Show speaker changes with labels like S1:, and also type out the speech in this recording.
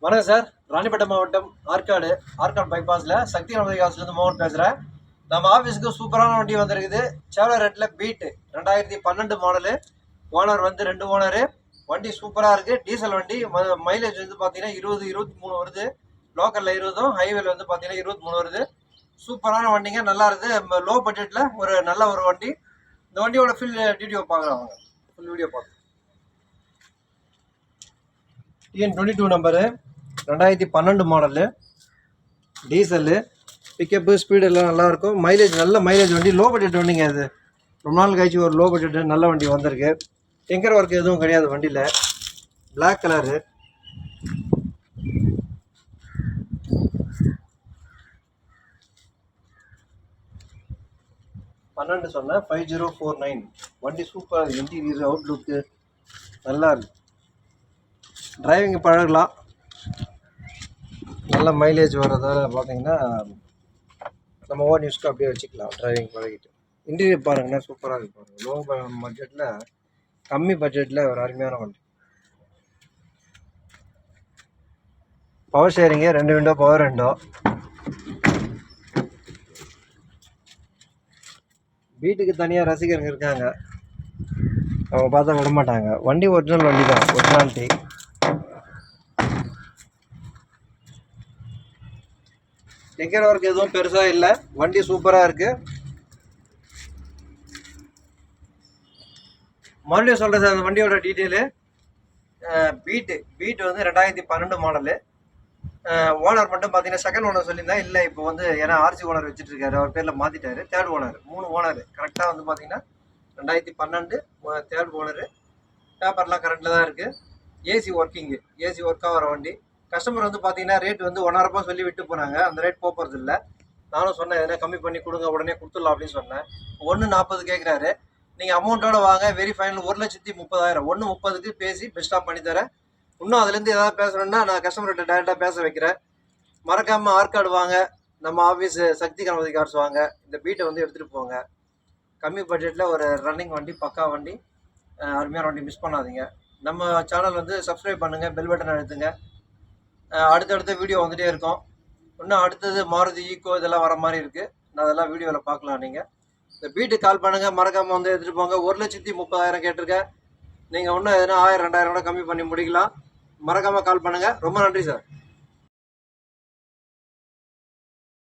S1: வணக்கம் சார். ராணிப்பேட்டை மாவட்டம் ஆற்காடு பைபாஸில் சக்தி கணபதி காசுலேருந்து மோகன் பேசுகிறேன். நம்ம ஆஃபீஸுக்கு சூப்பரான வண்டி வந்திருக்குது. சேவலர் ரெட்டில் பீட்டு 2012 மாடலு. ஓனர் வந்து 2 ஓனரு. வண்டி சூப்பராக இருக்குது. டீசல் வண்டி. மைலேஜ் வந்து பார்த்தீங்கன்னா 20-23 வருது. லோக்கலில் 20, ஹைவேல வந்து பார்த்தீங்கன்னா 23 வருது. சூப்பரான வண்டிங்க, நல்லா இருக்குது. லோ பட்ஜெட்டில் ஒரு நல்ல ஒரு வண்டி. இந்த வண்டியோட ஃபுல் வீடியோ பார்க்கலாம். ஃபுல் வீடியோ பார்க்கலாம். TN22 number, 2012 model, diesel. Pickup speed எல்லாம் நல்லாயிருக்கும். நல்ல மைலேஜ் வண்டி. லோ பட்ஜெட் வண்டிங்க. அது ரொம்ப நாள் கழிச்சு ஒரு லோ பட்ஜெட் நல்ல வண்டி வந்திருக்கு. டெங்கர் ஒர்க் எதுவும் கிடையாது வண்டியில். Black colour. சொன்னேன் 5049. வண்டி சூப்பராக. இன்டீரியர் அவுட்லுக்கு நல்லா இருக்கு. டிரைவிங் பழகலாம். நல்ல மைலேஜ் வர்றதால பார்த்தீங்கன்னா நம்ம ஓன் யூஸ்க்கு அப்படியே வச்சுக்கலாம். டிரைவிங் பழகிட்டு இன்டீரியர் பாருங்கன்னா சூப்பராக இருக்கு. பாருங்கள், லோ பட்ஜெட்டில், கம்மி பட்ஜெட்டில் ஒரு அருமையான வண்டி. Power sharing, 2 window, power window. வீட்டுக்கு தனியாக ரசிகர்கள் இருக்காங்க, அவங்க பார்த்தா விட மாட்டாங்க. வண்டி ஒரிஜினல் வண்டி தான், ஒரிஜினாலிட்டி. டெக்கர் ஒர்க் எதுவும் பெருசாக இல்லை. வண்டி சூப்பராக இருக்குது. மறுபடியும் சொல்கிறேன் சார், அந்த வண்டியோட டீட்டெயிலு. பீட்டு வந்து 2012 மாடலு. ஓனர் மட்டும் பார்த்தீங்கன்னா செகண்ட் ஓனர் சொல்லியிருந்தேன். இல்லை, இப்போ வந்து ஏன்னா ஆர்சி ஓனர் வச்சுட்டு இருக்காரு, அவர் பேரில் மாற்றிட்டாரு. Third owner, 3 owner. கரெக்டாக வந்து பார்த்தீங்கன்னா 2012 தேர்ட் ஓனரு. பேப்பர்லாம் கரெக்டில் தான் இருக்குது. ஏசி ஒர்க்கிங்கு, ஏசி ஒர்க் ஆகிற வண்டி. கஸ்டமர் வந்து பார்த்தீங்கன்னா ரேட் வந்து 1,000 ரூபாய் சொல்லி விட்டு போனாங்க. அந்த ரேட் போகிறது இல்லை. நானும் சொன்னேன், எதனா கம்மி பண்ணி கொடுங்க, உடனே கொடுத்துடலாம் அப்படின்னு சொன்னேன். 1,40 கேட்குறாரு. நீங்கள் அமௌண்ட்டோட வாங்க, வெரி ஃபைனல் 1,30,000. 1,30க்கு பேசி பெஸ்ட்டாக பண்ணித்தரேன். இன்னும் அதுலேருந்து ஏதாவது பேசணுன்னா நான் கஸ்டமர்கிட்ட டேரெக்டாக பேச வைக்கிறேன். மறக்காமல் ஆற்காடு வாங்க, நம்ம ஆஃபீஸு சக்தி கணபதி கார்ஸ் வாங்க. இந்த பீட்டை வந்து எடுத்துகிட்டு போங்க. கம்மி பட்ஜெட்டில் ஒரு ரன்னிங் வண்டி, பக்கா வண்டி, அருமையான வண்டி. மிஸ் பண்ணாதீங்க. நம்ம சேனல் வந்து சப்ஸ்கிரைப் பண்ணுங்கள், பெல் பட்டன் அழுத்துங்க. அடுத்தடுத்த வீடியோ வந்துகிட்டே இருக்கும். இன்னும் அடுத்தது மாருதி ஈக்கோ இதெல்லாம் வர மாதிரி இருக்குது. நான் அதெல்லாம் வீடியோவில் பார்க்கலாம். நீங்கள் இந்த பீட்டுக்கு கால் பண்ணுங்கள், மறக்காமல் வந்து எடுத்துகிட்டு போங்க. 1,30,000 கேட்டிருக்கேன். நீங்கள் இன்னும் எதுனா 1,000-2,000 கூட கம்மி பண்ணி முடிக்கலாம். மறக்காமல் கால் பண்ணுங்கள். ரொம்ப நன்றி சார்.